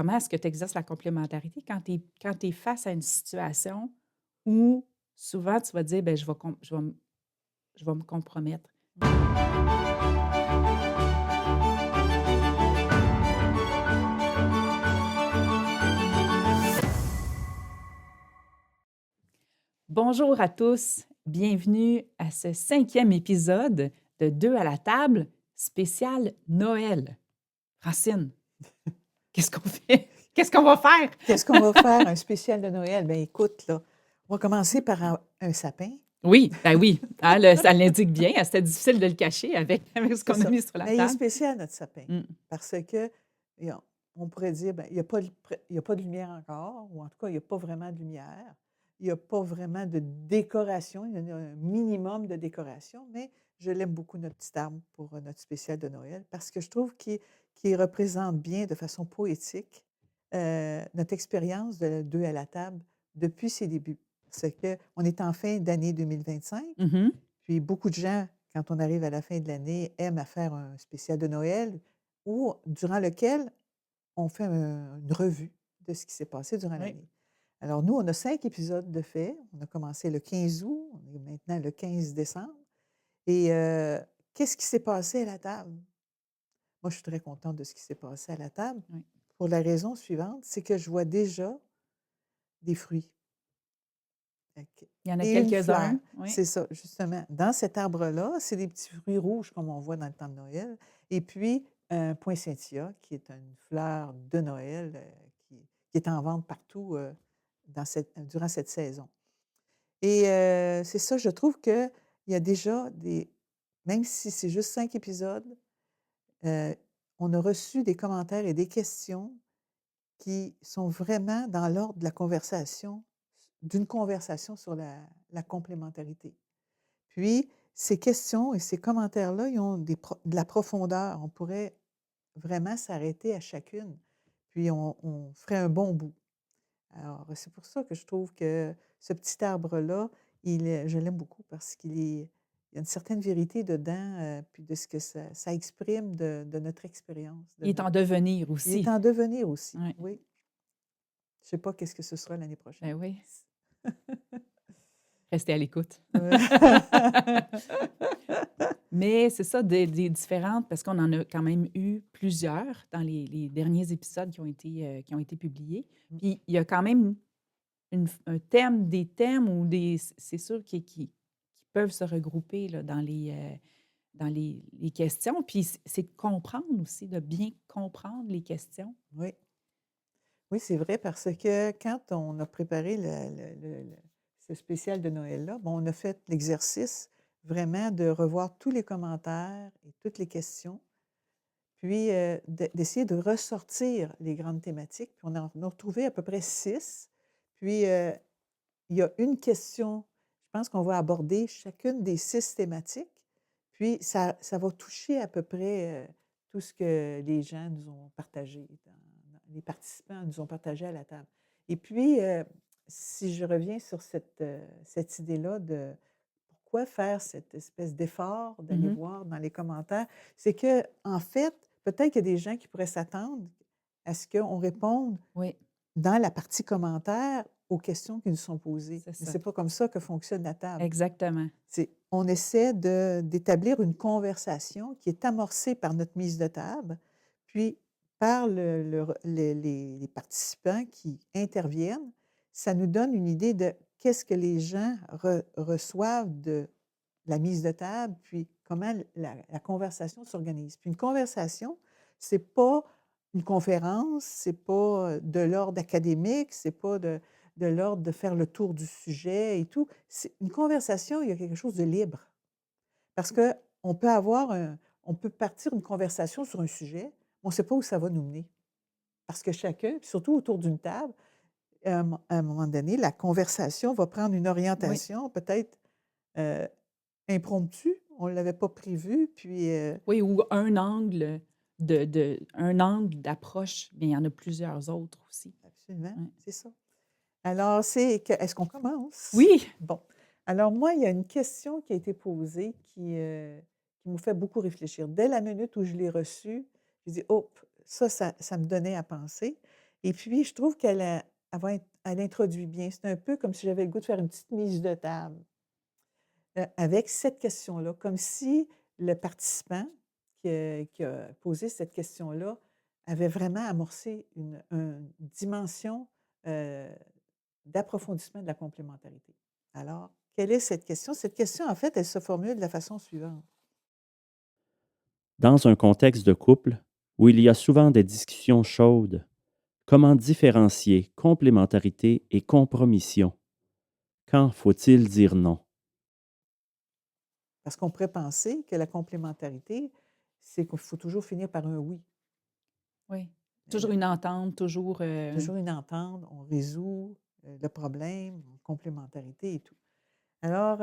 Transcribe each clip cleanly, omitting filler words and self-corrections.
comment est-ce que tu exerces la complémentarité quand tu es face à une situation où souvent tu vas dire, ben je vais me compromettre. Bonjour à tous, bienvenue à ce 5e épisode de Deux à la table, spécial Noël. Francine, qu'est-ce qu'on fait? Qu'est-ce qu'on va faire? Qu'est-ce qu'on va faire? Un spécial de Noël? Ben écoute, là, on va commencer par un sapin. Oui, ben oui, hein, ça l'indique bien. C'était difficile de le cacher avec ce C'est qu'on a ça. mis sur la Mais il est table. spécial, notre sapin, Mm. parce que il y a- on pourrait dire, ben, il n'y a, il y a pas de lumière encore, ou en tout cas, il n'y a pas vraiment de lumière. Il n'y a pas vraiment de décoration. Il y a un minimum de décoration, mais je l'aime beaucoup, notre petit arbre, pour notre spécial de Noël, parce que je trouve qu'il représente bien, de façon poétique, notre expérience de deux à la table depuis ses débuts. Parce qu'on est en fin d'année 2025, Mhm. puis beaucoup de gens, quand on arrive à la fin de l'année, aiment à faire un spécial de Noël ou durant lequel on fait une revue de ce qui s'est passé durant Oui. l'année. Alors, nous, on a 5 épisodes de fait. On a commencé le 15 août, on est maintenant le 15 décembre. Et qu'est-ce qui s'est passé à la table? Moi, je suis très contente de ce qui s'est passé à la table Oui. pour la raison suivante, c'est que je vois déjà des fruits. OK. Il y en a Et une fleur, quelques-uns. Oui. c'est ça, justement. Dans cet arbre-là, c'est des petits fruits rouges comme on voit dans le temps de Noël. Et puis, un poinsettia, qui est une fleur de Noël qui est en vente partout durant cette saison. Et c'est ça, je trouve qu'il y a déjà même si c'est juste 5 épisodes, euh, on a reçu des commentaires et des questions qui sont vraiment dans l'ordre de la conversation, d'une conversation sur la complémentarité. Puis, ces questions et ces commentaires-là, ils ont de la profondeur. On pourrait vraiment s'arrêter à chacune, puis on ferait un bon bout. Alors, c'est pour ça que je trouve que ce petit arbre-là, je l'aime beaucoup parce il y a une certaine vérité dedans, puis de ce que ça exprime de notre expérience. Il est en devenir Il est aussi. en devenir aussi, Oui. oui. Je ne sais pas qu'est-ce que ce sera l'année prochaine. Ben oui. Restez à l'écoute. Ouais. Mais c'est ça, des différentes, parce qu'on en a quand même eu plusieurs dans les derniers épisodes qui ont été publiés. Mm. Puis il y a quand même un thème, des thèmes ou c'est sûr qui peuvent se regrouper là, dans les questions. Puis c'est de comprendre aussi, de bien comprendre les questions. Oui. Oui, c'est vrai parce que quand on a préparé ce spécial de Noël-là, bon, on a fait l'exercice vraiment de revoir tous les commentaires et toutes les questions, puis d'essayer de ressortir les grandes thématiques. Puis on a retrouvé à peu près 6. Puis il y a une question, je pense qu'on va aborder chacune des 6 thématiques. Puis ça va toucher à peu près tout ce que les gens nous ont partagé, les participants nous ont partagé à la table. Et puis, si je reviens sur cette idée-là de pourquoi faire cette espèce d'effort d'aller Mhm. voir dans les commentaires, c'est que en fait, peut-être qu'il y a des gens qui pourraient s'attendre à ce qu'on réponde Oui, dans la partie commentaires aux questions qui nous sont posées. c'est Mais ça. ce n'est pas comme ça que fonctionne la table. Exactement. On essaie d'établir une conversation qui est amorcée par notre mise de table, puis par les participants qui interviennent. Ça nous donne une idée de qu'est-ce que les gens reçoivent de la mise de table, puis comment la conversation s'organise. Puis une conversation, c'est pas une conférence, c'est pas de l'ordre académique, c'est pas de l'ordre de faire le tour du sujet et tout. C'est une conversation, il y a quelque chose de libre. Parce qu'on peut on peut partir une conversation sur un sujet, on ne sait pas où ça va nous mener. Parce que chacun, puis surtout autour d'une table, à un moment donné, la conversation va prendre une Oui. orientation peut-être euh, impromptue, on ne l'avait pas prévu, puis Oui, ou un angle d'approche, mais il y en a plusieurs autres aussi. absolument, Ouais. c'est ça. Alors, est-ce qu'on commence? Oui, Bon. Alors, moi, il y a une question qui a été posée qui me fait beaucoup réfléchir. Dès la minute où je l'ai reçue, j'ai dit, oh, ça me donnait à penser. Et puis, je trouve elle introduit bien. C'est un peu comme si j'avais le goût de faire une petite mise de table, avec cette question-là, comme si le participant qui a posé cette question-là avait vraiment amorcé une dimension, heu, d'approfondissement de la complémentarité. Alors, quelle est cette question? Cette question, en fait, elle se formule de la façon suivante. Dans un contexte de couple où il y a souvent des discussions chaudes, comment différencier complémentarité et compromission? Quand faut-il dire non? Parce qu'on pourrait penser que la complémentarité, c'est qu'il faut toujours finir par un oui. Oui. Euh, Toujours une entente, toujours, Toujours une entente, on résout le problème, complémentarité et tout. Alors,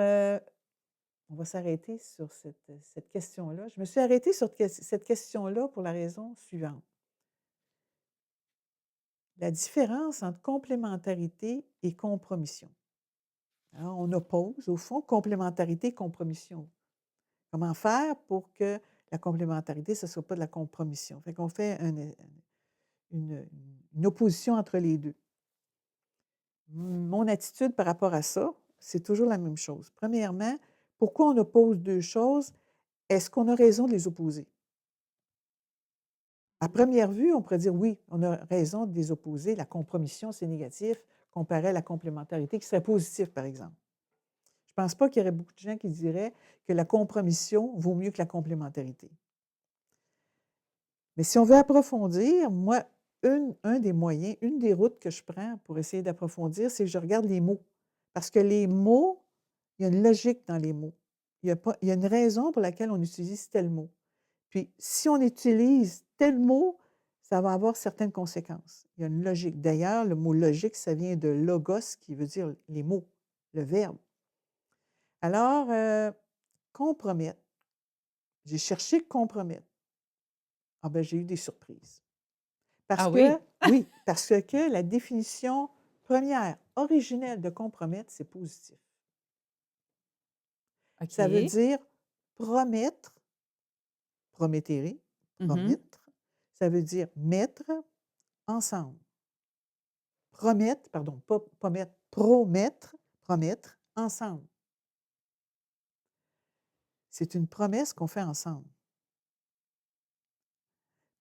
on va s'arrêter sur cette question-là. Je me suis arrêtée sur cette question-là pour la raison suivante. La différence entre complémentarité et compromission. Alors, on oppose, au fond, complémentarité et compromission. Comment faire pour que la complémentarité, ce ne soit pas de la compromission? Fait qu'on fait une, une opposition entre les deux. Mon attitude par rapport à ça, c'est toujours la même chose. Premièrement, pourquoi on oppose deux choses? Est-ce qu'on a raison de les opposer? À première vue, on pourrait dire oui, on a raison de les opposer. La compromission, c'est négatif, comparé à la complémentarité, qui serait positif, par exemple. Je ne pense pas qu'il y aurait beaucoup de gens qui diraient que la compromission vaut mieux que la complémentarité. Mais si on veut approfondir, moi, un des moyens, une des routes que je prends pour essayer d'approfondir, c'est que je regarde les mots. Parce que les mots, il y a une logique dans les mots. Il y a une raison pour laquelle on utilise tel mot. Puis, si on utilise tel mot, ça va avoir certaines conséquences. Il y a une logique. D'ailleurs, le mot logique, ça vient de logos, qui veut dire les mots, le verbe. Alors, compromettre. J'ai cherché compromettre. Ah ben, j'ai eu des surprises. Parce ah que, oui? oui, parce que la définition première, originelle de compromettre, c'est positif. Ça veut OK. dire promettre, promettere, Mmh. promettre, ça veut dire mettre ensemble. Promettre, pardon, pas mettre, promettre ensemble. C'est une promesse qu'on fait ensemble.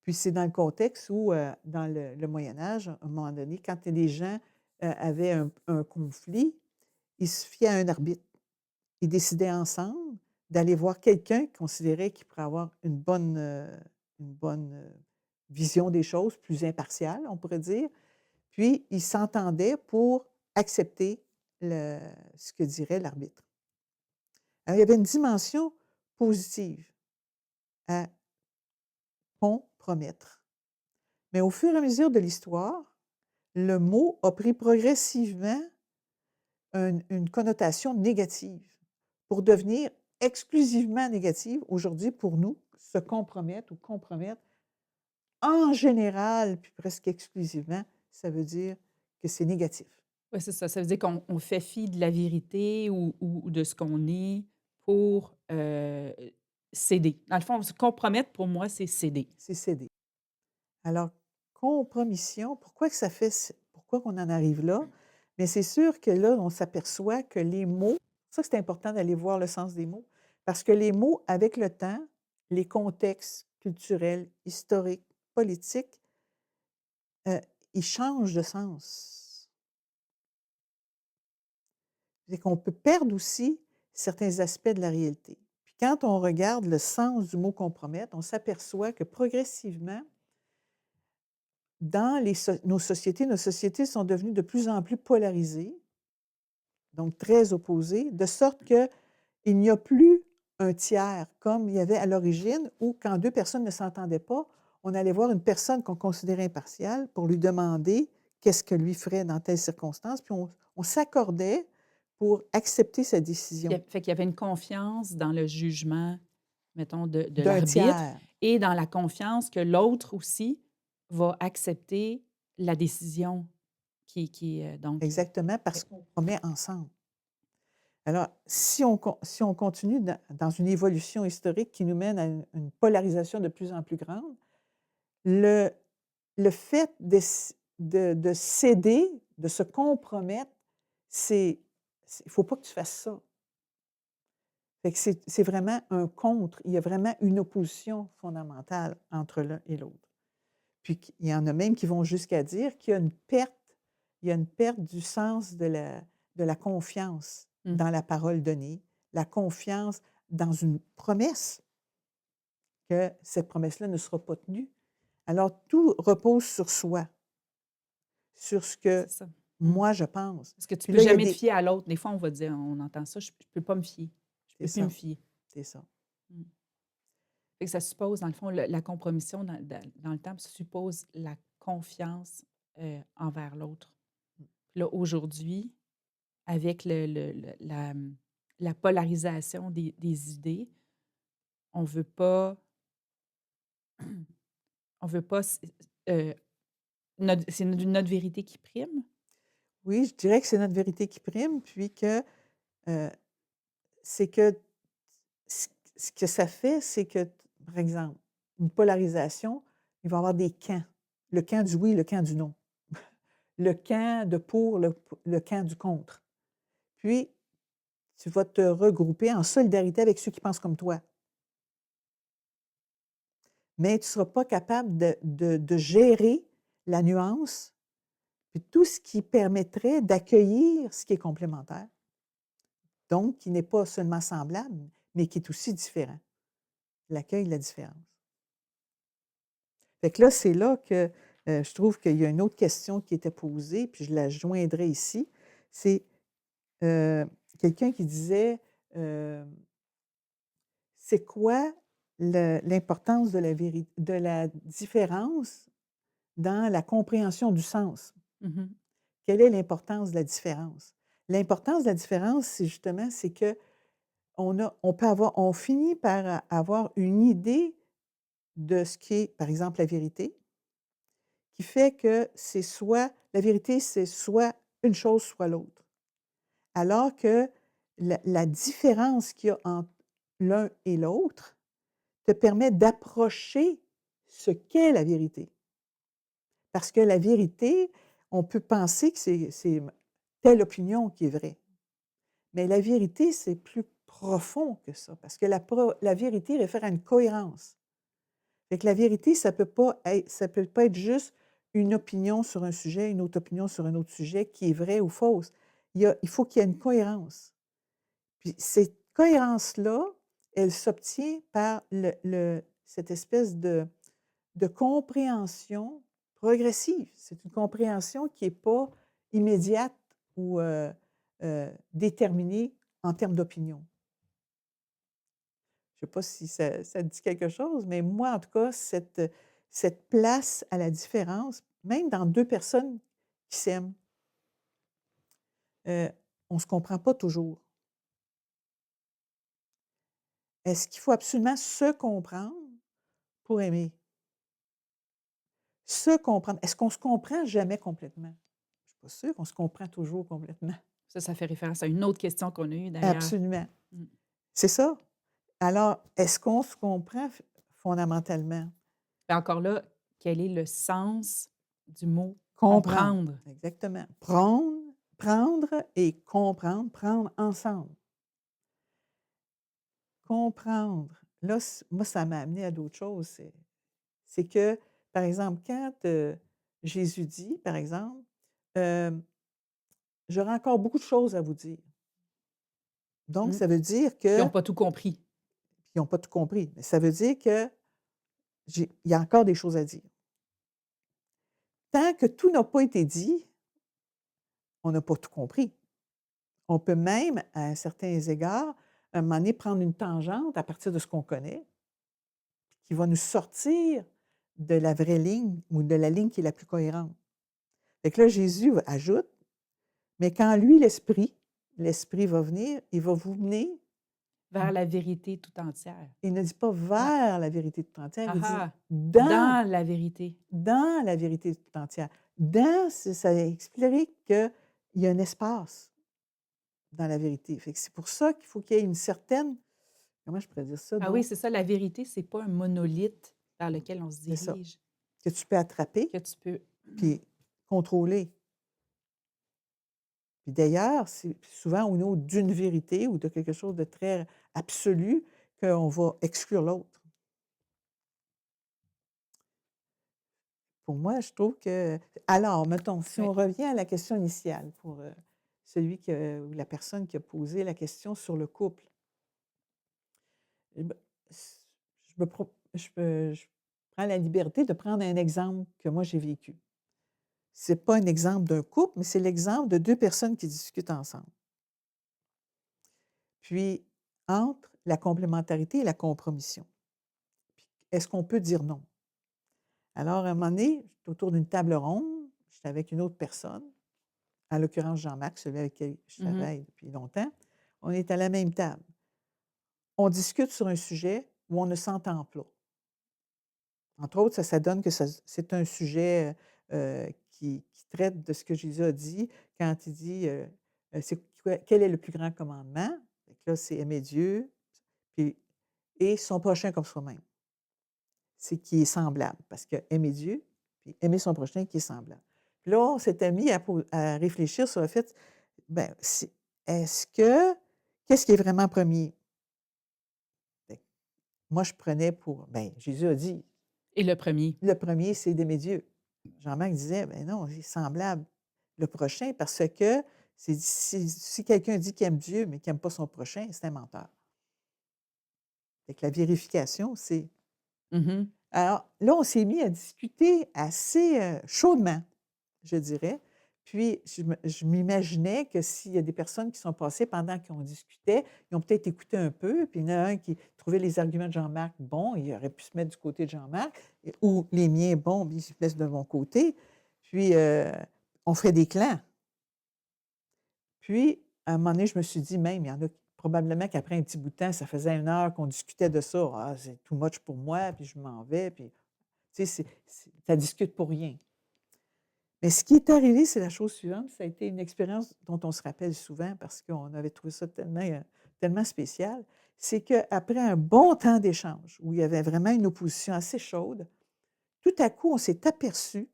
Puis c'est dans le contexte où, dans le Moyen Âge, à un moment donné, quand les gens, avaient un conflit, ils se fiaient à un arbitre. Ils décidaient ensemble d'aller voir quelqu'un qu'ils considéraient qui pourrait avoir une bonne vision des choses, plus impartiale, on pourrait dire. Puis, ils s'entendaient pour accepter ce que dirait l'arbitre. Alors, il y avait une dimension positive à compromettre. Mais au fur et à mesure de l'histoire, le mot a pris progressivement une connotation négative pour devenir exclusivement négative aujourd'hui pour nous, se compromettre ou compromettre. En général, puis presque exclusivement, ça veut dire que c'est négatif. Oui, c'est ça. Ça veut dire qu'on fait fi de la vérité ou de ce qu'on est pour, céder. Dans le fond, se compromettre, pour moi, c'est céder. C'est céder. Alors, compromission, pourquoi que ça fait pourquoi qu'on en arrive là? Mais c'est sûr que là, on s'aperçoit que les mots, c'est pour ça que c'est important d'aller voir le sens des mots, parce que les mots, avec le temps, les contextes culturels, historiques, politiques, ils changent de sens. C'est qu'on peut perdre aussi certains aspects de la réalité. Puis quand on regarde le sens du mot compromettre, on s'aperçoit que progressivement, dans nos sociétés sont devenues de plus en plus polarisées, donc très opposées, de sorte qu'il n'y a plus un tiers comme il y avait à l'origine, où quand deux personnes ne s'entendaient pas, on allait voir une personne qu'on considérait impartiale pour lui demander qu'est-ce que lui ferait dans telle circonstance, puis on s'accordait pour accepter sa décision Fait qu'il y avait une confiance dans le jugement, mettons, de d'un l'arbitre tiers. et dans la confiance que l'autre aussi va accepter la décision qui est, donc, Exactement, parce qu'on promet ensemble. Alors, si on continue dans une évolution historique qui nous mène à une polarisation de plus en plus grande, le le fait de céder, de se compromettre, il ne faut pas que tu fasses ça. Fait que c'est vraiment un contre. Il y a vraiment une opposition fondamentale entre l'un et l'autre. Puis il y en a même qui vont jusqu'à dire qu'il y a une perte du sens de la confiance Mmh. dans la parole donnée, la confiance dans une promesse, que cette promesse-là ne sera pas tenue. Alors, tout repose sur soi, sur ce que C'est ça. Mmh. moi je pense. Parce que tu Puis peux là, il y a jamais te des. fier à l'autre. Des fois, on va dire, on entend ça, je peux pas me fier. Je C'est peux plus me ça, fier. c'est ça. Mmh. Fait que ça suppose, dans le fond, la compromission dans le temps suppose la confiance, envers l'autre. Puis là, aujourd'hui, avec la polarisation des idées, on veut pas on veut pas s c'est notre vérité qui prime? Oui, je dirais que c'est notre vérité qui prime, puis que euh, c'est que ce que ça fait, c'est que, par exemple, une polarisation, il va y avoir des camps. Le camp du oui, le camp du non. Le camp de pour, le camp du contre. Puis, tu vas te regrouper en solidarité avec ceux qui pensent comme toi. Mais tu ne seras pas capable de gérer la nuance, puis tout ce qui permettrait d'accueillir ce qui est complémentaire. Donc, qui n'est pas seulement semblable, mais qui est aussi différent. L'accueil de la différence. Fait que là, c'est là que je trouve qu'il y a une autre question qui était posée, puis je la joindrai ici. C'est euh, quelqu'un qui disait c'est quoi l'importance de la différence dans la compréhension du sens? Mmh. Quelle est l'importance de la différence? L'importance de la différence, c'est que on finit par avoir une idée de ce qui est, par exemple, la vérité, qui fait que la vérité, c'est soit une chose, soit l'autre. Alors que la différence qu'il y a entre l'un et l'autre te permet d'approcher ce qu'est la vérité. Parce que la vérité, on peut penser que c'est telle opinion qui est vraie. Mais la vérité, c'est plus profond que ça, parce que la vérité réfère à une cohérence. Fait que la vérité, ça peut pas être juste une opinion sur un sujet, une autre opinion sur un autre sujet qui est vraie ou fausse. Il faut qu'il y ait une cohérence. Puis cette cohérence-là, elle s'obtient par cette espèce de compréhension progressive. C'est une compréhension qui n'est pas immédiate ou déterminée en termes d'opinion. Je ne sais pas si ça te dit quelque chose, mais moi, en tout cas, cette place à la différence, même dans deux personnes qui s'aiment, on ne se comprend pas toujours. Est-ce qu'il faut absolument se comprendre pour aimer? Se comprendre. Est-ce qu'on se comprend jamais complètement? Je ne suis pas sûre qu'on se comprend toujours complètement. Ça fait référence à une autre question qu'on a eue d'ailleurs. Absolument. Mmh. C'est ça. Alors, est-ce qu'on se comprend fondamentalement? Puis encore là, quel est le sens du mot Comprendre. comprendre? Exactement. Prendre et comprendre, prendre ensemble. Comprendre. Là, moi, ça m'a amené à d'autres choses. C'est que, par exemple, quand Jésus dit, par exemple, euh, j'aurai encore beaucoup de choses à vous dire. Donc, Mmh. ça veut dire Ils que, n'ont pas tout compris. ils n'ont pas tout compris, mais ça veut dire que il y a encore des choses à dire. Tant que tout n'a pas été dit, on n'a pas tout compris. On peut même, à certains égards, à un moment donné, prendre une tangente à partir de ce qu'on connaît, qui va nous sortir de la vraie ligne ou de la ligne qui est la plus cohérente. Fait que là, Jésus ajoute, mais quand lui, l'Esprit va venir, il va vous mener, Vers la vérité tout entière. il ne dit pas Ah, vers la vérité tout entière, il dit ah, dans, dans la vérité. dans la vérité tout entière. Dans, ça explique qu'il y a un espace dans la vérité. Fait que c'est pour ça qu'il faut qu'il y ait une certaine, comment je pourrais dire ça, Ah oui, donc, c'est ça, la vérité, c'est pas un monolithe vers lequel on se c'est ça, dirige, que tu peux attraper, que tu peux puis contrôler. Puis d'ailleurs, c'est souvent au nom d'une vérité ou de quelque chose de très absolu qu'on va exclure l'autre. Pour moi, je trouve que alors, mettons, si Oui. on revient à la question initiale pour, celui ou la personne qui a posé la question sur le couple. Eh ben, s je prends la liberté de prendre un exemple que moi j'ai vécu. C'est pas un exemple d'un couple, mais c'est l'exemple de 2 personnes qui discutent ensemble. Puis, entre la complémentarité et la compromission. Puis, est-ce qu'on peut dire non? Alors, à un moment donné, j'étais autour d'une table ronde, j'étais avec une autre personne, en l'occurrence Jean-Marc, celui avec qui je Mhm. travaille depuis longtemps. On est à la même table. On discute sur un sujet où on ne s'entend pas. Entre autres, ça donne que c'est un sujet, qui traite de ce que Jésus a dit quand il dit, c'est quoi quel est le plus grand commandement? Fait que là, c'est aimer Dieu, puis et son prochain comme soi-même. C'est qui est semblable, parce que aimer Dieu, puis aimer son prochain qui est semblable. Puis là, on s'était mis à réfléchir sur le fait, ben, est-ce que qu'est-ce qui est vraiment premier? Fait que moi, je prenais pour, ben, Jésus a dit: Et le premier. «Le premier, c'est d'aimer Dieu». Jean-Marc disait: «Ben non, c'est semblable. Le prochain, parce que si quelqu'un dit qu'il aime Dieu, mais qu'il n'aime pas son prochain, c'est un menteur». Fait que la vérification, c'est Mhm. alors là, on s'est mis à discuter assez, chaudement, je dirais. Puis je m'imaginais que s'il y a des personnes qui sont passées pendant qu'on discutait, ils ont peut-être écouté un peu, puis il y en a un qui trouvait les arguments de Jean-Marc bons, il aurait pu se mettre du côté de Jean-Marc, ou les miens bons, puis il se place de mon côté. Puis, on ferait des clans. Puis, à un moment donné, je me suis dit même, il y en a probablement qu'après un petit bout de temps, ça faisait 1 heure qu'on discutait de ça. «Ah, c'est too much pour moi», puis je m'en vais, puis tu sais, ça discute pour rien. Mais ce qui est arrivé, c'est la chose suivante, ça a été une expérience dont on se rappelle souvent parce qu'on avait trouvé ça tellement spécial. C'est qu'après un bon temps d'échange, où il y avait vraiment une opposition assez chaude, tout à coup, on s'est aperçu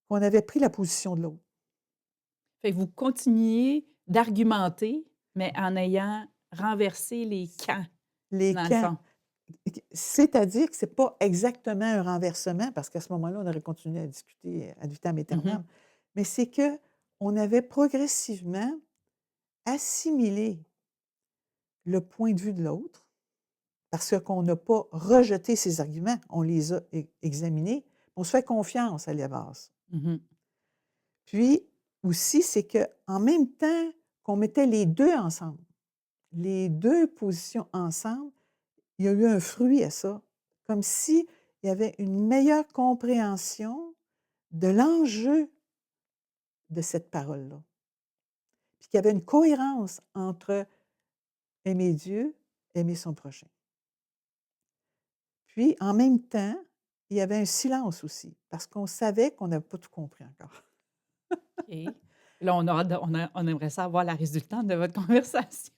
qu'on avait pris la position de l'autre. Fait que vous continuez d'argumenter, mais en ayant renversé les camps, Les dans le camps. fond. C'est-à-dire que c'est pas exactement un renversement, parce qu'à ce moment-là, on aurait continué à discuter ad vitam Mhm. aeternam, mais c'est que on avait progressivement assimilé le point de vue de l'autre, parce qu'on n'a pas rejeté ses arguments, on les a examinés, on se fait confiance à la base. Mhm. Puis aussi, c'est qu'en même temps qu'on mettait les 2 ensemble, les 2 positions ensemble, il y a eu un fruit à ça, comme s'il y avait une meilleure compréhension de l'enjeu de cette parole-là. Puis qu'il y avait une cohérence entre aimer Dieu, aimer son prochain. Puis, en même temps, il y avait un silence aussi, parce qu'on savait qu'on n'avait pas tout compris encore. OK. Là, on a hâte on aimerait savoir la résultante de votre conversation,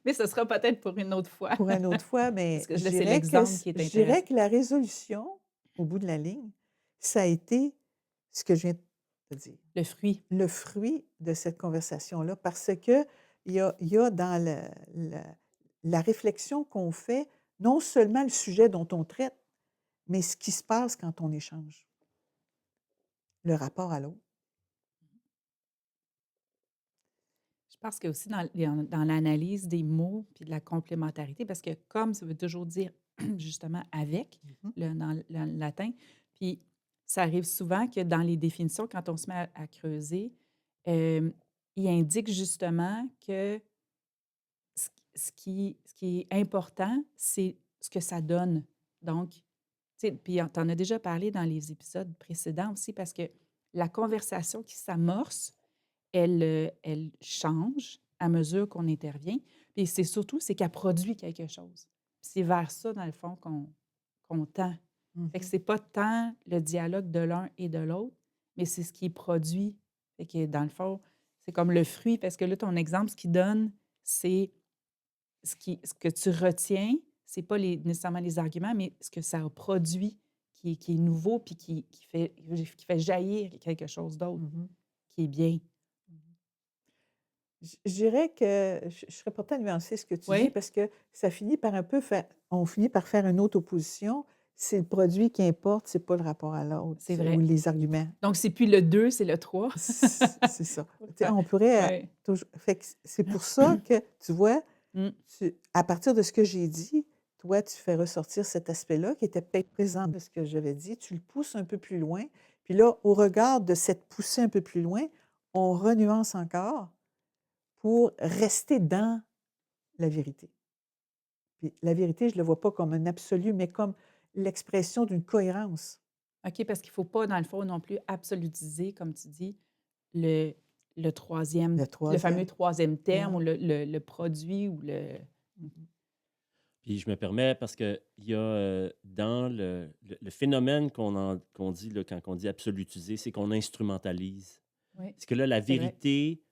mais ce sera peut-être pour une autre fois, Pour une autre fois, parce mais que là, c'est l'exemple qui est je dirais intéressant. que la résolution, au bout de la ligne, ça a été ce que je viens de dire. Le fruit. Le fruit de cette conversation-là, parce que il y a dans la réflexion qu'on fait, non seulement le sujet dont on traite, mais ce qui se passe quand on échange, le rapport à l'autre. Je pense que aussi dans l'analyse des mots puis de la complémentarité, parce que comme ça veut toujours dire justement avec, Mmh. le latin, puis ça arrive souvent que dans les définitions, quand on se met à creuser, euh, il indique justement que ce qui est important, c'est ce que ça donne. Donc, tu sais, puis tu en as déjà parlé dans les épisodes précédents aussi, parce que la conversation qui s'amorce, elle change à mesure qu'on intervient. Puis c'est surtout, c'est qu'elle produit quelque chose. Puis c'est vers ça, dans le fond, qu'on tend. Fait que Mmh. c'est pas tant le dialogue de l'un et de l'autre, mais c'est ce qui est produit. Fait que dans le fond, c'est comme le fruit, parce que là, ton exemple, ce qu'il donne, c'est ce que tu retiens, c'est pas nécessairement les arguments, mais ce que ça a produit qui est nouveau puis qui fait jaillir quelque chose d'autre Mhm. qui est bien. Je dirais que je serais portée à nuancer ce que tu dis Oui, parce que ça finit par un peu faire, on finit par faire une autre opposition. C'est le produit qui importe, c'est pas le rapport à l'autre c'est ou vrai. les arguments. Donc, c'est plus le 2, c'est le 3. C'est ça. Tu sais, on pourrait Oui. toujours. Fait que c'est pour ça que, tu vois, Mm. à partir de ce que j'ai dit, toi, tu fais ressortir cet aspect-là qui était peut-être présent de ce que j'avais dit. Tu le pousses un peu plus loin. Puis là, au regard de cette poussée un peu plus loin, on renuance encore pour rester dans la vérité. Puis la vérité, je ne le vois pas comme un absolu, mais comme l'expression d'une cohérence. OK, parce qu'il ne faut pas, dans le fond, non plus absolutiser, comme tu dis, le, le troisième, Le le fameux troisième. troisième terme Non. ou le produit ou le. Mhm. Puis je me permets parce qu'il y a dans le phénomène qu'on dit là, quand on dit absolutiser, c'est qu'on instrumentalise. Oui, C'est que là, la c'est vrai. vérité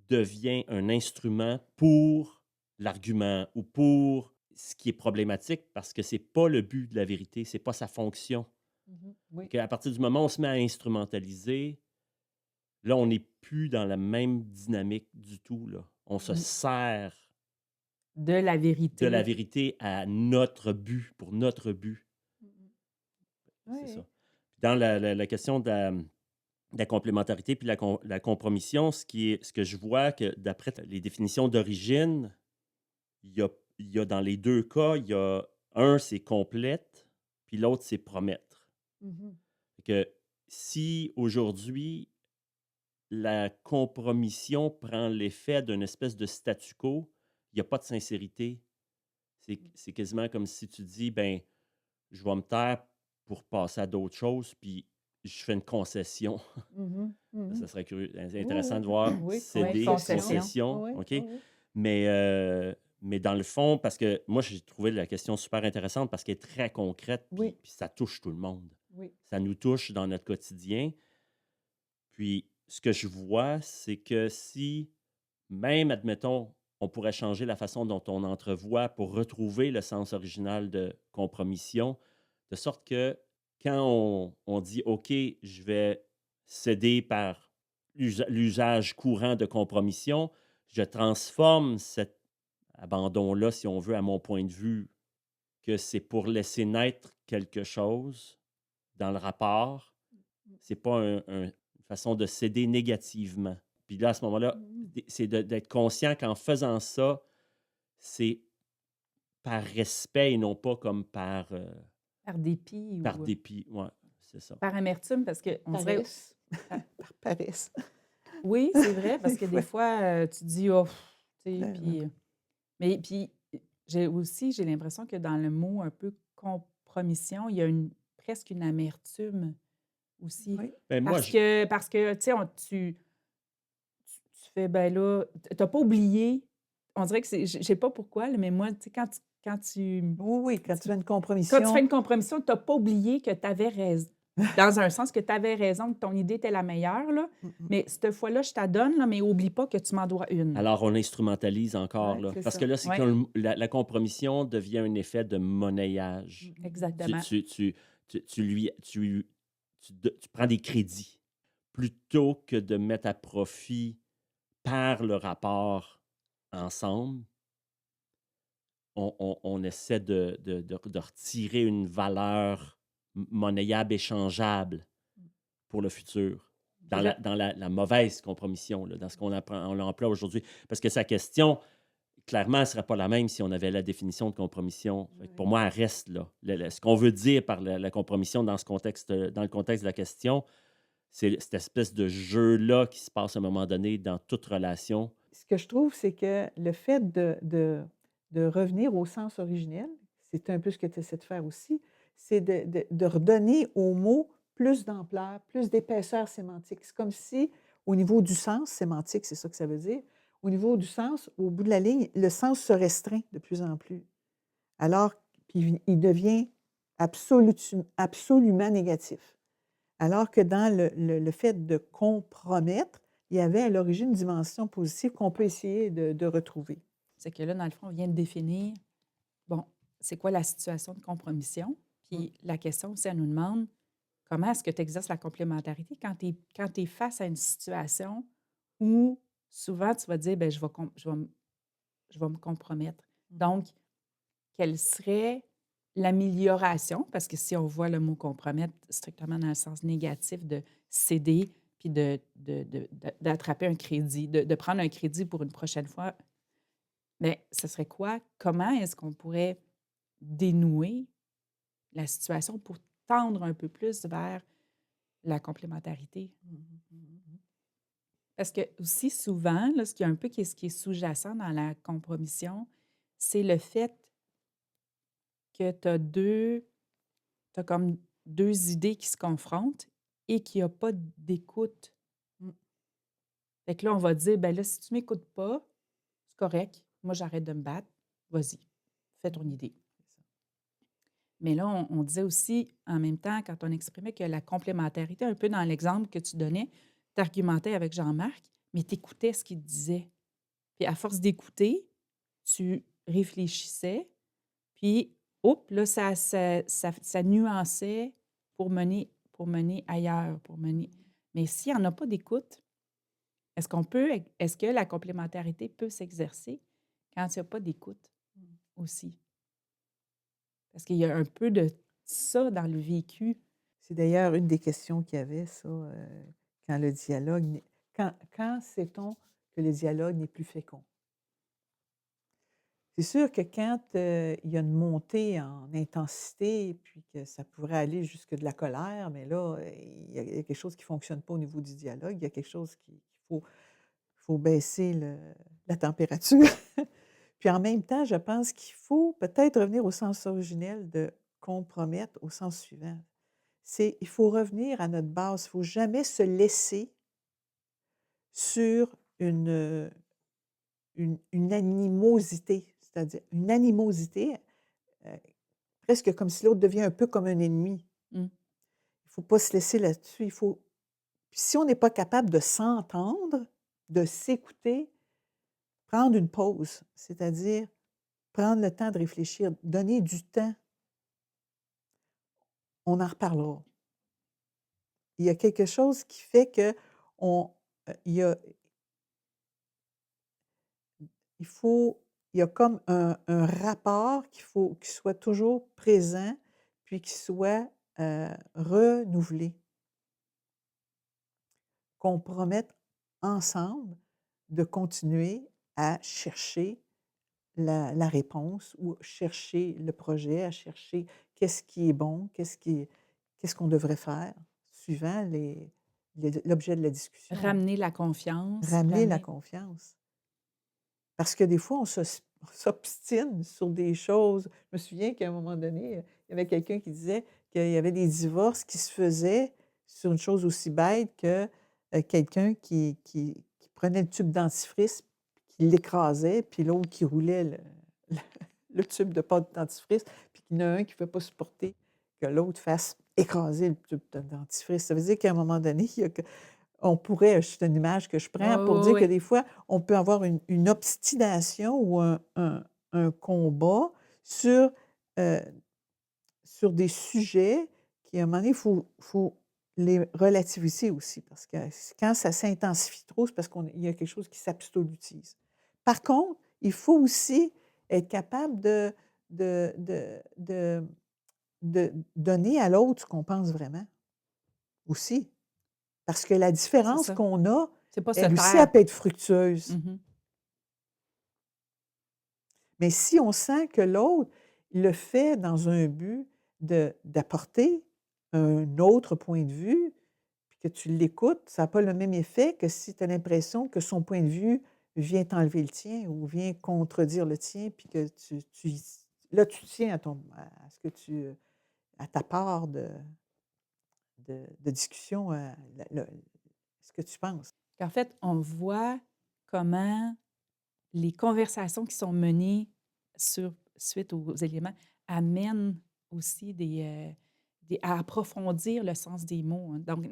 devient un instrument pour l'argument ou pour ce qui est problématique parce que c'est pas le but de la vérité, c'est pas sa fonction. Oui. À partir du moment où on se met à instrumentaliser, là, on n'est plus dans la même dynamique du tout. Là. On se Mm. sert De la de la vérité. vérité à notre but, pour notre but. C'est ça. Oui. Dans la question de la complémentarité puis la compromission, ce que je vois que d'après les définitions d'origine, il y a dans les deux cas, il y a un, c'est complète, puis l'autre, c'est promettre. Mhm. Fait que si aujourd'hui, la compromission prend l'effet d'une espèce de statu quo, il n'y a pas de sincérité. C'est quasiment comme si tu dis, ben, je vais me taire pour passer à d'autres choses, puis je fais une concession. Mhm. Ça Mhm. serait curieux, Oui, intéressant de oui. voir Oui, Oui, céder, concession. concession, Oui, OK? oui, oui. Mais dans le fond, parce que moi, j'ai trouvé la question super intéressante parce qu'elle est très concrète, Oui, puis ça touche tout le monde. oui. Ça nous touche dans notre quotidien. Puis ce que je vois, c'est que si, même, admettons, on pourrait changer la façon dont on entrevoit pour retrouver le sens original de compromission, de sorte que quand on dit OK, je vais céder par l'usage courant de compromission, je transforme cet abandon-là, si on veut, à mon point de vue, que c'est pour laisser naître quelque chose dans le rapport. C'est pas une façon de céder négativement. Puis là, à ce moment-là, Mhm. c'est d'être conscient qu'en faisant ça, c'est par respect et non pas comme Par dépit par ou dépit. Ouais, c'est ça. par amertume, parce qu'on dirait. Paresse. Ah, Par paresse. oui, c'est vrai, Des parce que des fois. fois, tu te dis, oh, pff, tu sais, Ben, puis. Mais puis, j'ai l'impression que dans le mot un peu compromission, il y a presque une amertume aussi. oui. Ben moi, Parce que tu sais, tu fais, ben là, t'as pas oublié. On dirait que c'est, je sais pas pourquoi, là, mais moi, tu sais, Oui, oui, quand tu fais une quand tu fais compromission. une compromission, tu n'as pas oublié que tu avais raison. Dans un sens que tu avais raison, que ton idée était la meilleure, là. Mhm. Mais cette fois-là, je t'adonne, là, mais oublie pas que tu m'en dois une. alors on instrumentalise encore, Oui, là. c'est Parce ça. que là, c'est Oui, quand la compromission devient un effet de monnayage. Mhm. Tu, exactement. tu, tu, tu prends des crédits plutôt que de mettre à profit par le rapport ensemble. On essaie de retirer une valeur monnayable, échangeable pour le futur. Puis Dans là, la mauvaise compromission, là, dans ce on l'emploie aujourd'hui. Parce que sa question, clairement, elle ne serait pas la même si on avait la définition de compromission. Fait que pour Oui. moi, elle reste là. Ce qu'on veut dire par la compromission dans le contexte de la question, c'est cette espèce de jeu-là qui se passe à un moment donné dans toute relation. Ce que je trouve, c'est que le fait de revenir au sens originel, c'est un peu ce que tu essaies de faire aussi, c'est de redonner aux mots plus d'ampleur, plus d'épaisseur sémantique. C'est comme si, au niveau du sens sémantique, c'est ça que ça veut dire, au niveau du sens, au bout de la ligne, le sens se restreint de plus en plus. Alors, puis il devient absolument négatif. Alors que dans le fait de compromettre, il y avait à l'origine une dimension positive qu'on peut essayer de retrouver. c'est que là, dans le fond, on vient de définir, bon, c'est quoi la situation de compromission. Puis Mm. Puis la question aussi, elle nous demande comment est-ce que tu exerces la complémentarité quand tu es face à une situation où souvent tu vas dire, ben, je vais me compromettre. Mhm. Donc, quelle serait l'amélioration? Parce que si on voit le mot compromettre strictement dans le sens négatif de céder, puis d'attraper un crédit, de prendre un crédit pour une prochaine fois, mais ce serait quoi? Comment est-ce qu'on pourrait dénouer la situation pour tendre un peu plus vers la complémentarité? Mhm. Mhm. Parce que aussi souvent, là, ce qui est un peu ce qui est sous-jacent dans la compromission, c'est le fait que t'as comme deux idées qui se confrontent et qu'il n'y a pas d'écoute. Mm. Fait que là, on va dire, ben là, si tu ne m'écoutes pas, c'est correct, moi j'arrête de me battre, vas-y, fais ton Mhm. idée. C'est ça. Mais là, on disait aussi, en même temps, quand on exprimait que la complémentarité, un peu dans l'exemple que tu donnais, tu argumentais avec Jean-Marc, mais tu écoutais ce qu'il disait. Puis à force d'écouter, tu réfléchissais, puis, hop, là, ça nuançait pour mener ailleurs, pour mener. Mais s'il n'y en a pas d'écoute, est-ce que la complémentarité peut s'exercer quand il n'y a pas d'écoute Mm. aussi? Parce qu'il y a un peu de ça dans le vécu. C'est d'ailleurs une des questions qu'il y avait, ça, quand le dialogue, quand sait-on que le dialogue n'est plus fécond? C'est sûr que quand il y a une montée en intensité, puis que ça pourrait aller jusque de la colère, mais là, il y a quelque chose qui ne fonctionne pas au niveau du dialogue. Il y a quelque chose qu'il faut baisser la température. Puis en même temps, je pense qu'il faut peut-être revenir au sens originel de compromettre au sens suivant. Il faut revenir à notre base. Il ne faut jamais se laisser sur une animosité, c'est-à-dire une animosité, euh, presque comme si l'autre devient un peu comme un ennemi. Mm. Il ne faut pas se laisser là-dessus. Puis si on n'est pas capable de s'entendre, de s'écouter, prendre une pause, c'est-à-dire prendre le temps de réfléchir, donner du temps, on en reparlera. Il y a quelque chose qui fait que on, il y a, il faut, il y a comme un rapport qu'il soit toujours présent, puis qu'il soit renouvelé, qu'on promette ensemble de continuer à chercher la réponse ou chercher le projet, à chercher qu'est-ce qui est bon, qu'est-ce qu'on devrait faire, suivant l'objet de la discussion. Ramener la confiance, Ramener la ramener. confiance. Parce que des fois, on s'obstine sur des choses. Je me souviens qu'à un moment donné, il y avait quelqu'un qui disait qu'il y avait des divorces qui se faisaient sur une chose aussi bête que quelqu'un qui prenait le tube dentifrice, qui l'écrasait, puis l'autre qui roulait le- le tube de pâte dentifrice, puis qu'il y en a un qui ne peut pas supporter que l'autre fasse écraser le tube de dentifrice. Ça veut dire qu'à un moment donné, on pourrait, c'est une image que je Oui, prends pour oui, dire que oui. des fois, on peut avoir une obstination ou un combat sur, euh, sur des sujets qui, à un moment donné, il faut les relativiser aussi. Parce que quand ça s'intensifie trop, c'est parce qu'il y a quelque chose qui s'absolutise. Par contre, il faut aussi être capable de, de, de, de donner à l'autre ce qu'on pense vraiment aussi. Parce que la C'est différence ça. qu'on a, C'est pas se elle aussi, elle taire. peut être fructueuse. Mhm. Mais si on sent que l'autre le fait dans un but d'apporter un autre point de vue, puis que tu l'écoutes, ça n'a pas le même effet que si tu as l'impression que son point de vue vient t'enlever le tien ou vient contredire le tien, puis que là, tu tiens à ce que à ta part de discussion, ce que tu penses. En fait, on voit comment les conversations qui sont menées suite aux éléments amènent aussi à approfondir le sens des mots, hein. Donc,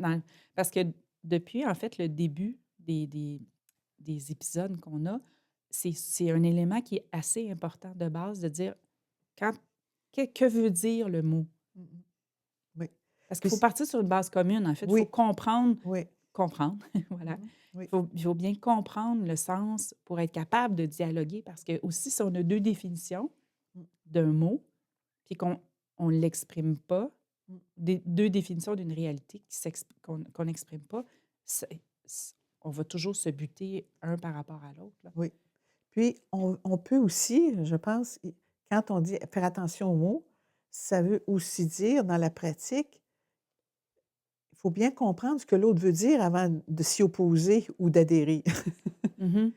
parce que depuis, en fait, le début des épisodes qu'on a, c'est un élément qui est assez important de base de dire quand, que veut dire le mot? Mm, oui. Parce qu'il Puis faut partir sur une base commune, en fait. Il faut oui, comprendre, oui. voilà. Oui. Il faut bien comprendre le sens pour être capable de dialoguer, parce que aussi, si on a deux définitions Mm, d'un mot, puis qu'on ne l'exprime pas, mm, deux définitions d'une réalité qu'on n'exprime pas, on va toujours se buter un par rapport à l'autre, là. oui. Puis, on peut aussi, je pense, quand on dit faire attention aux mots, ça veut aussi dire, dans la pratique, il faut bien comprendre ce que l'autre veut dire avant de s'y opposer ou d'adhérer. Mhm.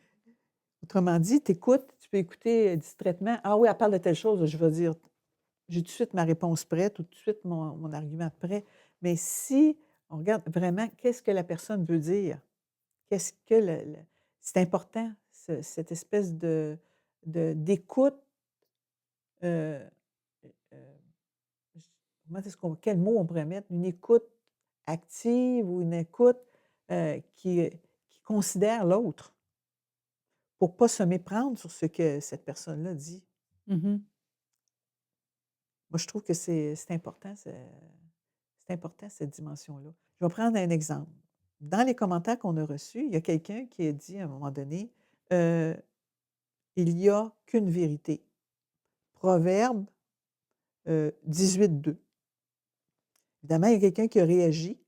Autrement dit, tu écoutes, tu peux écouter distraitement. Ah oui, elle parle de telle chose, je vais dire, j'ai tout de suite ma réponse prête ou tout de suite mon argument prêt. Mais si on regarde vraiment qu'est-ce que la personne veut dire, qu'est-ce que c'est important, cette espèce d'écoute. euh, euh, Comment est-ce quel mot on pourrait mettre? Une écoute active ou une écoute qui considère l'autre pour ne pas se méprendre sur ce que cette personne-là dit. Mhm. Moi, je trouve que c'est important, c'est important, cette dimension-là. Je vais prendre un exemple. Dans les commentaires qu'on a reçus, il y a quelqu'un qui a dit à un moment donné, euh, il n'y a qu'une vérité. Proverbe 18:2. Évidemment, il y a quelqu'un qui a réagi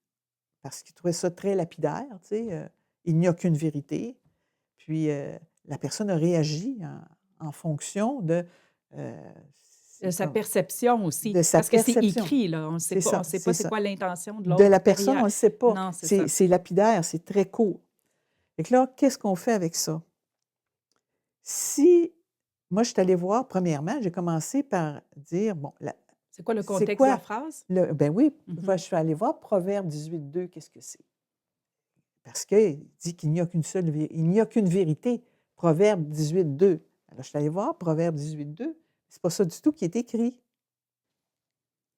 parce qu'il trouvait ça très lapidaire, tu sais, il n'y a qu'une vérité. Puis, la personne a réagi en fonction c'est Sa comme perception aussi, de sa parce que c'est perception. écrit, là. C'est On ça, sait c'est pas c'est ça. quoi l'intention de De la l'autre personne, on ne derrière. le sait pas. Non, c'est ça. C'est lapidaire, c'est très court. Et que là, qu'est-ce qu'on fait avec ça? Si moi, je suis allée voir, premièrement, j'ai commencé par dire, bon, C'est quoi le c'est contexte de la quoi phrase? ben oui, Mhm. je suis allée voir Proverbe 18:2, qu'est-ce que c'est? Parce qu'il dit qu'il n'y a il n'y a qu'une vérité. Proverbe 18:2. Alors, je suis allée voir Proverbe 18:2. C'est pas ça du tout qui est écrit.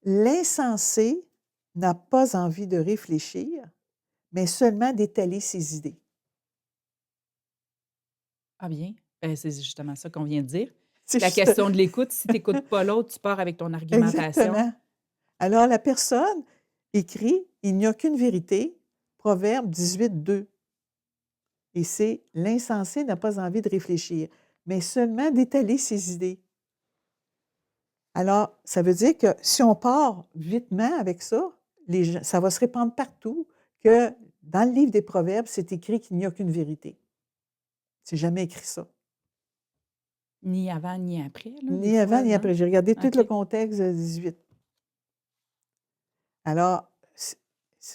L'insensé n'a pas envie de réfléchir, mais seulement d'étaler ses idées. Ah bien, c'est justement ça qu'on vient de dire. C'est La juste question de l'écoute, si tu n'écoutes pas l'autre, tu pars avec ton argumentation. exactement. Alors, la personne écrit: «Il n'y a qu'une vérité», Proverbe 18:2. Et c'est: «L'insensé n'a pas envie de réfléchir, mais seulement d'étaler ses idées». Alors, ça veut dire que si on part vitement avec ça, ça va se répandre partout que dans le livre des Proverbes, c'est écrit qu'il n'y a qu'une vérité. C'est jamais écrit ça. Ni avant, ni après, là, des Ni avant fois, ni non? après. J'ai regardé tout le OK. contexte de 18. Alors,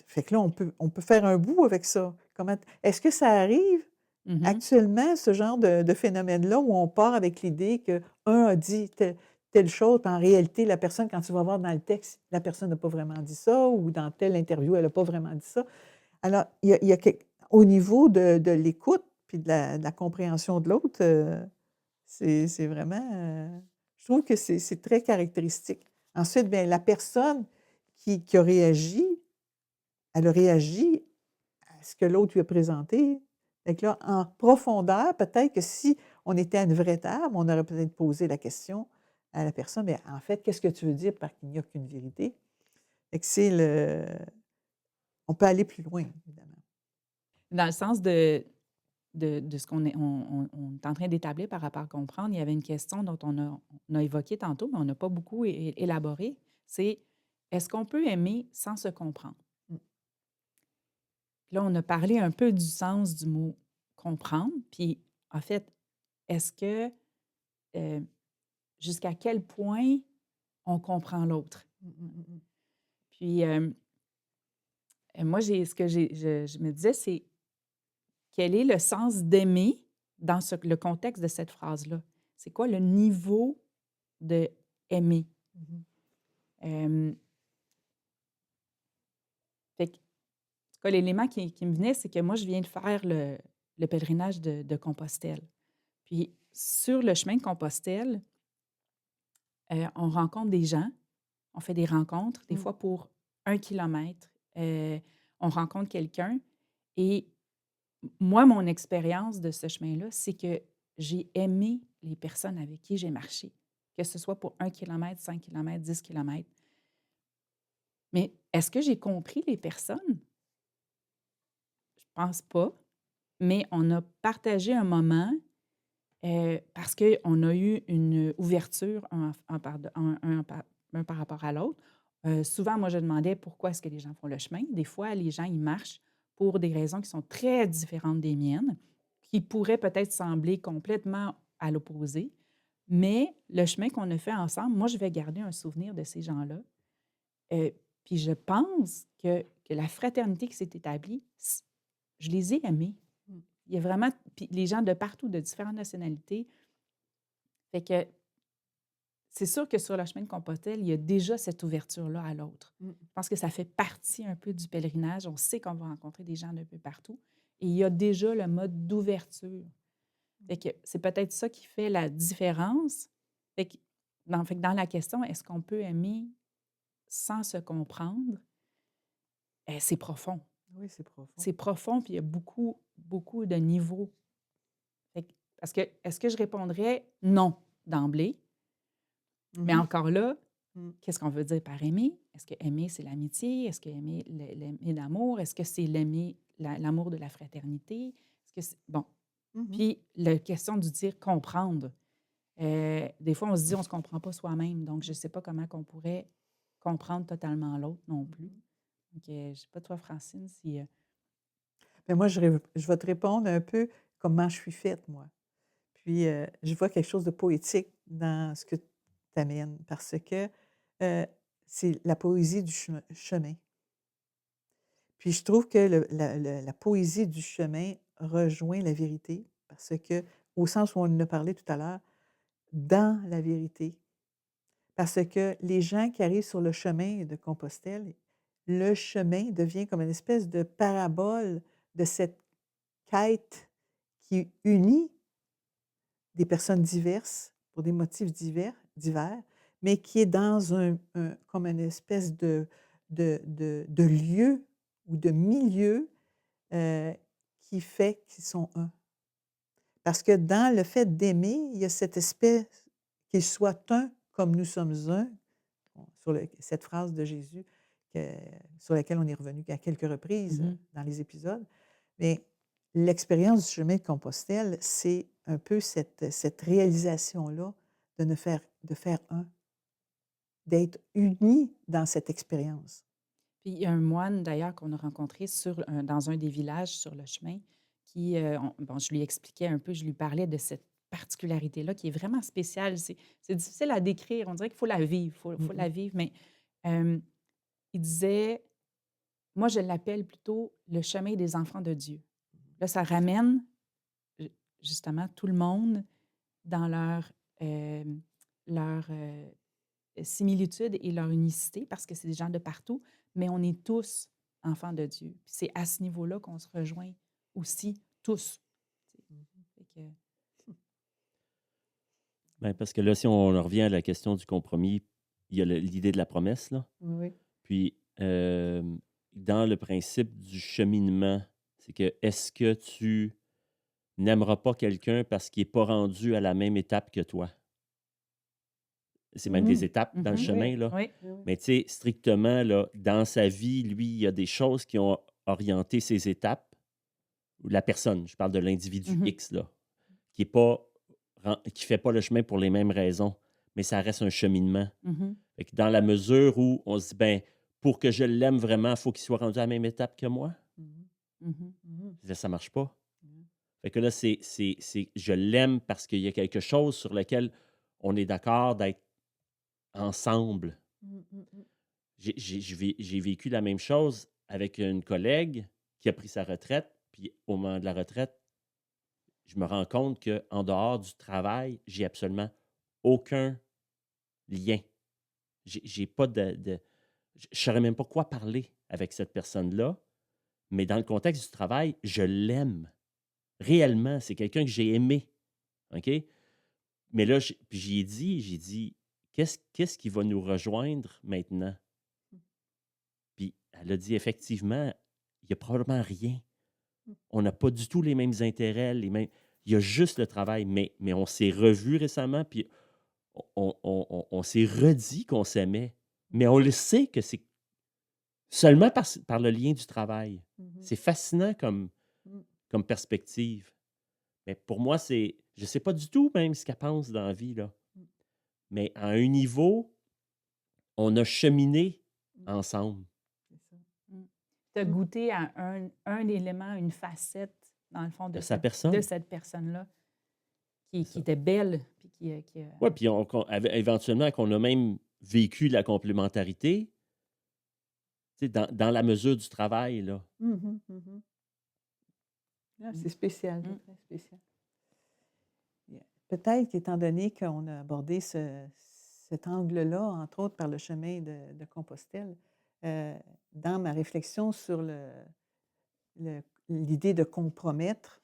fait que là, on peut faire un bout avec ça. Est-ce que ça arrive Mhm. actuellement, ce genre de phénomène-là, où on part avec l'idée qu'un a dit telle chose, puis en réalité, la personne, quand tu vas voir dans le texte, la personne n'a pas vraiment dit ça, ou dans telle interview, elle n'a pas vraiment dit ça. Alors, il y a au niveau de l'écoute, puis de la compréhension de l'autre, c'est vraiment, je trouve que c'est très caractéristique. Ensuite, bien, la personne qui a réagi, elle a réagi à ce que l'autre lui a présenté. Fait que là, en profondeur, peut-être que si on était à une vraie table, on aurait peut-être posé la question à la personne, mais en fait, qu'est-ce que tu veux dire par qu'il n'y a qu'une vérité? Fait que on peut aller plus loin, évidemment. Dans le sens de ce qu'on est, on est en train d'établir par rapport à comprendre, il y avait une question dont on a évoqué tantôt, mais on n'a pas beaucoup élaboré. C'est est-ce qu'on peut aimer sans se comprendre? Mm. Là, on a parlé un peu du sens du mot comprendre. Puis, en fait, est-ce que euh, jusqu'à quel point on comprend l'autre? Mm, mm, mm, Puis, moi, ce que je me disais, c'est quel est le sens d'aimer dans le contexte de cette phrase-là? C'est quoi le niveau de aimer? mm, Euh, Fait que, en tout cas, l'élément qui me venait, c'est que moi, je viens de faire le pèlerinage de Compostelle. Puis, sur le chemin de Compostelle, on rencontre des gens, on fait des rencontres, des mm, fois pour 1 kilomètre. On rencontre quelqu'un. Et moi, mon expérience de ce chemin-là, c'est que j'ai aimé les personnes avec qui j'ai marché, que ce soit pour 1 kilomètre, 5 kilomètres, 10 kilomètres. Mais est-ce que j'ai compris les personnes? Je pense pas, mais on a partagé un moment, parce qu'on a eu une ouverture un par rapport à l'autre. Souvent, moi, je demandais pourquoi est-ce que les gens font le chemin. Des fois, les gens, ils marchent pour des raisons qui sont très différentes des miennes, qui pourraient peut-être sembler complètement à l'opposé. Mais le chemin qu'on a fait ensemble, moi, je vais garder un souvenir de ces gens-là. Puis je pense que la fraternité qui s'est établie, je les ai aimés. Mmh. Il y a vraiment puis les gens de partout, de différentes nationalités. Fait que c'est sûr que sur le chemin de Compostelle, il y a déjà cette ouverture-là à l'autre. Mmh. Je pense que ça fait partie un peu du pèlerinage. On sait qu'on va rencontrer des gens d'un peu partout et il y a déjà le mode d'ouverture. Fait que c'est peut-être ça qui fait la différence. Fait que dans la question, est-ce qu'on peut aimer sans se comprendre? C'est profond. Oui, c'est profond. C'est profond, puis il y a beaucoup, beaucoup de niveaux. Parce que est-ce que je répondrais non d'emblée? Mais Mmh. encore là, Mmh. qu'est-ce qu'on veut dire par aimer? Est-ce que aimer, c'est l'amitié? Est-ce que aimer, l'aimer d'amour? Est-ce que c'est l'aimer, l'amour de la fraternité? Est-ce que bon. Mmh. Puis, la question du dire comprendre. Des fois, on se dit on ne se comprend pas soi-même. Donc, je ne sais pas comment qu'on pourrait comprendre totalement l'autre non plus. Donc, je ne sais pas, toi, Francine, si. Mais moi, je vais te répondre un peu comment je suis faite, moi. Puis, je vois quelque chose de poétique dans ce que tu amènes parce que c'est la poésie du chemin. Puis, je trouve que la poésie du chemin rejoint la vérité parce que, au sens où on en a parlé tout à l'heure, dans la vérité. Parce que les gens qui arrivent sur le chemin de Compostelle, le chemin devient comme une espèce de parabole de cette quête qui unit des personnes diverses pour des motifs divers, mais qui est dans comme une espèce de lieu ou de milieu qui fait qu'ils sont un. Parce que dans le fait d'aimer, il y a cette espèce qu'ils soient un comme nous sommes un, sur cette phrase de Jésus sur laquelle on est revenu à quelques reprises dans les épisodes. Mais l'expérience du chemin de Compostelle, c'est un peu cette réalisation-là de faire un, d'être unis dans cette expérience. Puis il y a un moine d'ailleurs qu'on a rencontré dans un des villages sur le chemin qui, je lui expliquais un peu, je lui parlais de cette particularité-là qui est vraiment spéciale. C'est difficile à décrire, on dirait qu'il faut la vivre, faut la vivre, mais il disait, moi je l'appelle plutôt le chemin des enfants de Dieu. Là, ça ramène justement tout le monde dans leur similitude et leur unicité parce que c'est des gens de partout, mais on est tous enfants de Dieu. Puis c'est à ce niveau-là qu'on se rejoint aussi, tous. Fait que, Ben, parce que là, si on revient à la question du compromis, il y a l'idée de la promesse, là. Oui. Puis, dans le principe du cheminement, c'est que est-ce que tu n'aimeras pas quelqu'un parce qu'il n'est pas rendu à la même étape que toi? C'est même des étapes dans le chemin, là. oui. Mais tu sais, strictement, là, dans sa vie, lui, il y a des choses qui ont orienté ses étapes. Ou la personne, je parle de l'individu X, là, qui ne fait pas le chemin pour les mêmes raisons, mais ça reste un cheminement. Fait que dans la mesure où on se dit, ben, pour que je l'aime vraiment, il faut qu'il soit rendu à la même étape que moi, ça ne marche pas. Fait que là, c'est je l'aime parce qu'il y a quelque chose sur lequel on est d'accord d'être ensemble. J'ai vécu la même chose avec une collègue qui a pris sa retraite, puis au moment de la retraite, je me rends compte qu'en dehors du travail, j'ai absolument aucun lien. J'ai pas je ne saurais même pas quoi parler avec cette personne-là, mais dans le contexte du travail, je l'aime. Réellement, c'est quelqu'un que j'ai aimé. OK? Mais là, puis j'ai dit, qu'est-ce qui va nous rejoindre maintenant? Puis elle a dit, effectivement, il n'y a probablement rien. On n'a pas du tout les mêmes intérêts, il y a juste le travail, mais on s'est revus récemment, puis on s'est redit qu'on s'aimait, mais on le sait que Seulement par le lien du travail. Mhm. C'est fascinant comme, Mm. comme perspective. Mais pour moi, c'est. Je sais pas du tout même ce qu'elle pense dans la vie, là. Mm. Mais à un niveau, on a cheminé Mm. ensemble. C'est ça. Tu as Mm. goûté à un élément, une facette, dans le fond, De de sa de personne. cette personne-là, C'est qui ça. était belle, puis qui Oui, puis éventuellement, qu'on a même vécu la complémentarité, tu sais, dans la mesure du travail, là. Mhm, mhm. Ah, Mm. c'est spécial, c'est Mm. très spécial. Peut-être qu'étant donné qu'on a abordé cet angle-là, entre autres par le chemin de Compostelle, euh, dans ma réflexion sur l'idée de compromettre,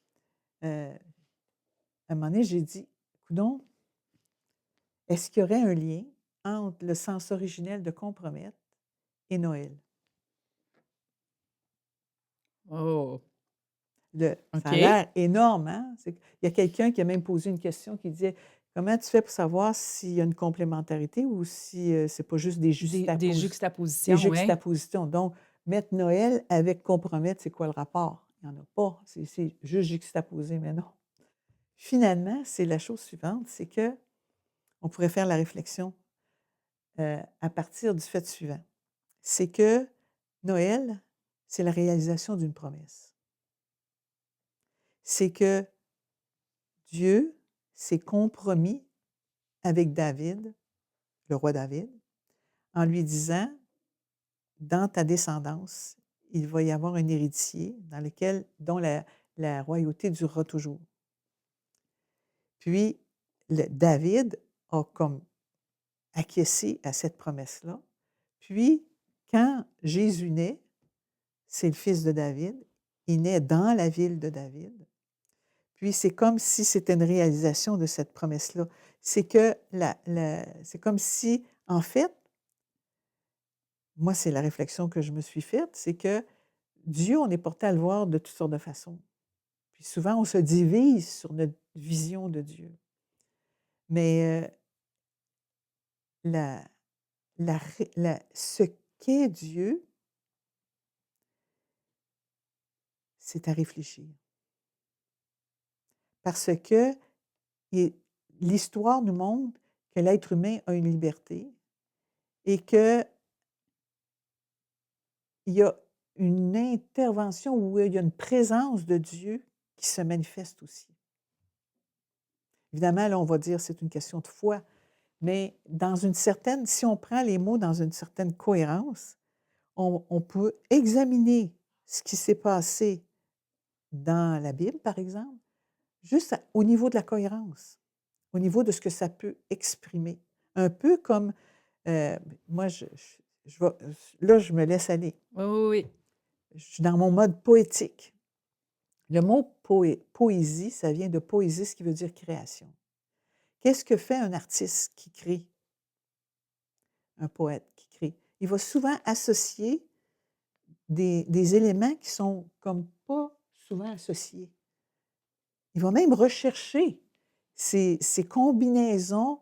à un moment donné, j'ai dit, coudonc, est-ce qu'il y aurait un lien entre le sens originel de compromettre et Noël? Oh, Ça OK. a l'air énorme, hein? Il y a quelqu'un qui a même posé une question qui disait, comment tu fais pour savoir s'il y a une complémentarité ou si c'est pas juste des Des juxtapositions, oui. juxtapositions? Donc, mettre Noël avec compromettre, c'est quoi le rapport? Il n'y en a pas. C'est juste juxtaposé, mais non. Finalement, c'est la chose suivante, c'est que on pourrait faire la réflexion à partir du fait suivant. C'est que Noël, c'est la réalisation d'une promesse. C'est que Dieu s'est compromis avec David, le roi David, en lui disant, dans ta descendance, il va y avoir un héritier dont la royauté durera toujours. Puis, David a comme acquiescé à cette promesse-là. Puis, quand Jésus naît, c'est le fils de David, il naît dans la ville de David. Puis, c'est comme si c'était une réalisation de cette promesse-là. C'est que c'est comme si, en fait, moi, c'est la réflexion que je me suis faite, c'est que Dieu, on est porté à le voir de toutes sortes de façons. Puis souvent, on se divise sur notre vision de Dieu. Mais ce qu'est Dieu, c'est à réfléchir. Parce que l'histoire nous montre que l'être humain a une liberté et qu'il y a une intervention où il y a une présence de Dieu qui se manifeste aussi. Évidemment, là, on va dire que c'est une question de foi, mais si on prend les mots dans une certaine cohérence, on peut examiner ce qui s'est passé dans la Bible, par exemple, juste au niveau de la cohérence, au niveau de ce que ça peut exprimer. Un peu comme, moi, là, je me laisse aller. Oui, oui, oui. Je suis dans mon mode poétique. Le mot poésie, ça vient de poésie, ce qui veut dire création. Qu'est-ce que fait un artiste qui crée? Un poète qui crée? Il va souvent associer des éléments qui sont comme pas souvent associés. Il va même rechercher ces combinaisons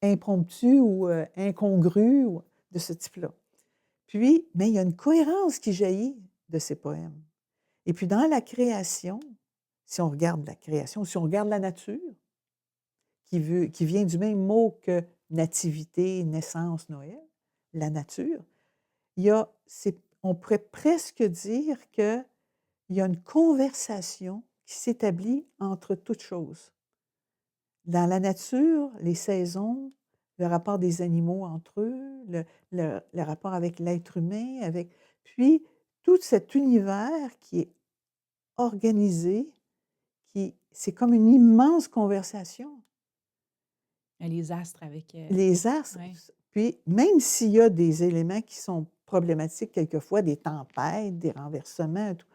impromptues ou incongrues de ce type-là. Puis, mais il y a une cohérence qui jaillit de ces poèmes. Et puis, dans la création, si on regarde la création, si on regarde la nature, qui vient du même mot que nativité, naissance, Noël, la nature, on pourrait presque dire qu'il y a une conversation qui s'établit entre toutes choses. Dans la nature, les saisons, le rapport des animaux entre eux, le rapport avec l'être humain, puis tout cet univers qui est organisé, c'est comme une immense conversation. Les astres avec... Les astres, ouais. puis même s'il y a des éléments qui sont problématiques quelquefois, des tempêtes, des renversements, tout,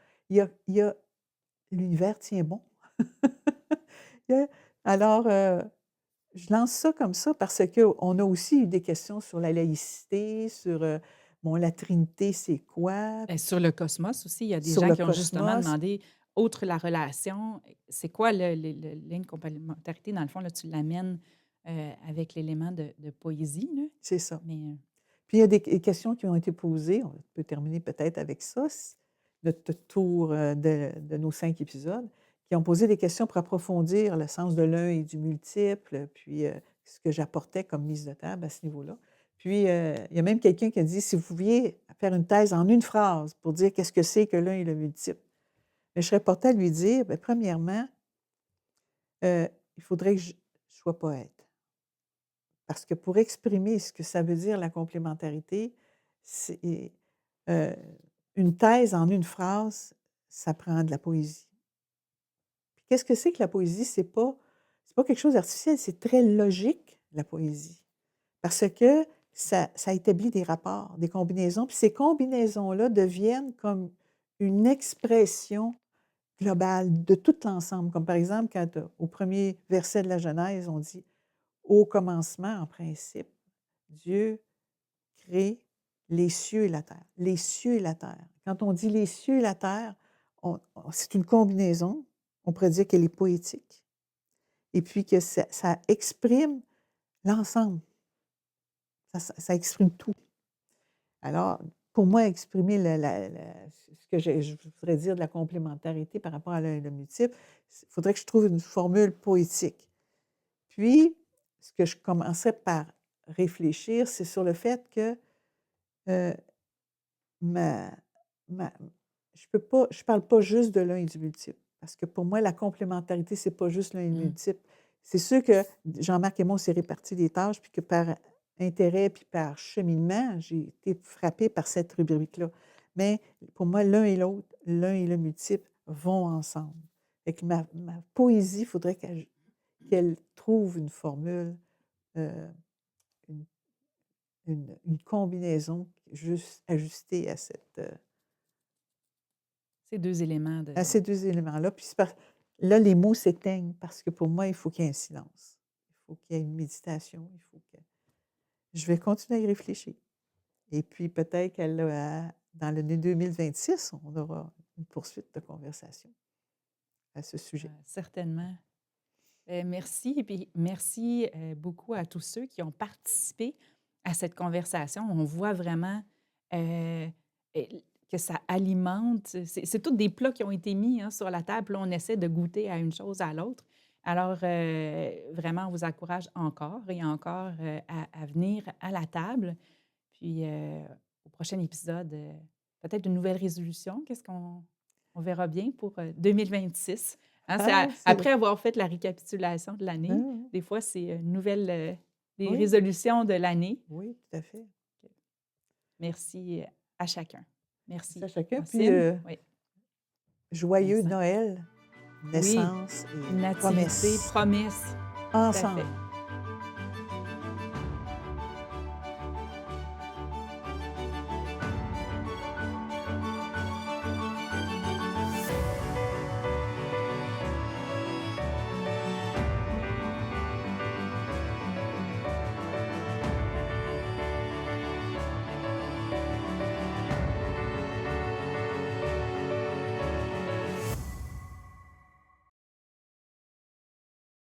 l'univers tient bon. Alors, je lance ça comme ça parce qu'on a aussi eu des questions sur la laïcité, sur, la Trinité, c'est quoi? Sur le cosmos aussi, il y a des Sur gens le qui ont justement cosmos. demandé, outre la relation, c'est quoi le lien de complémentarité? Dans le fond, là, tu l'amènes avec l'élément de poésie, là. C'est ça. Mais, Puis il y a des questions qui ont été posées, on peut terminer peut-être avec ça, notre tour de nos 5 épisodes, qui ont posé des questions pour approfondir le sens de l'un et du multiple, puis ce que j'apportais comme mise de table à ce niveau-là. Puis il y a même quelqu'un qui a dit, si vous pouviez faire une thèse en une phrase pour dire qu'est-ce que c'est que l'un et le multiple, mais je serais portée à lui dire, bien, premièrement, il faudrait que je sois poète. Parce que pour exprimer ce que ça veut dire la complémentarité, c'est une thèse en une phrase, ça prend de la poésie. Puis qu'est-ce que c'est que la poésie? C'est pas quelque chose d'artificiel, c'est très logique, la poésie. Parce que ça établit des rapports, des combinaisons, puis ces combinaisons-là deviennent comme une expression globale de tout l'ensemble. Comme par exemple, quand au premier verset de la Genèse, on dit au commencement, en principe, Dieu crée les cieux et la terre. Les cieux et la terre. Quand on dit les cieux et la terre, c'est une combinaison. On pourrait dire qu'elle est poétique. Et puis que ça exprime l'ensemble. Ça exprime tout. Alors, pour moi, exprimer ce que je voudrais dire de la complémentarité par rapport à le multiple, il faudrait que je trouve une formule poétique. Puis, ce que je commencerais par réfléchir, c'est sur le fait que ma je parle pas juste de l'un et du multiple. Parce que pour moi, la complémentarité, c'est pas juste l'un et le multiple. C'est sûr que Jean-Marc et moi, on s'est répartis des tâches, puis que par intérêt puis par cheminement, j'ai été frappée par cette rubrique-là. Mais pour moi, l'un et l'autre, l'un et le multiple vont ensemble. Fait que ma poésie, il faudrait qu'elle trouve une formule, une une combinaison juste ajustée à Ces 2 éléments de ces 2 éléments-là. Puis là, les mots s'éteignent parce que pour moi, il faut qu'il y ait un silence. Il faut qu'il y ait une méditation. Je vais continuer à y réfléchir. Et puis peut-être dans l'année 2026, on aura une poursuite de conversation à ce sujet. certainement. Merci et puis merci, beaucoup à tous ceux qui ont participé à cette conversation. On voit vraiment, que ça alimente. C'est tous des plats qui ont été mis, hein, sur la table. Là, on essaie de goûter à une chose à l'autre. Alors, vraiment, on vous encourage encore et encore, à venir à la table. Puis, au prochain épisode, peut-être une nouvelle résolution. Qu'est-ce qu'on verra bien pour, 2026. Hein, après avoir fait la récapitulation de l'année, des fois, c'est une nouvelle, des Oui. résolutions de l'année. Oui, tout à fait. Merci à chacun. Merci. Merci à chacun. Puis Francine? Oui. joyeux Vincent? Noël, Oui, naissance et nativité, promesse. promesse. Tout à fait. Ensemble.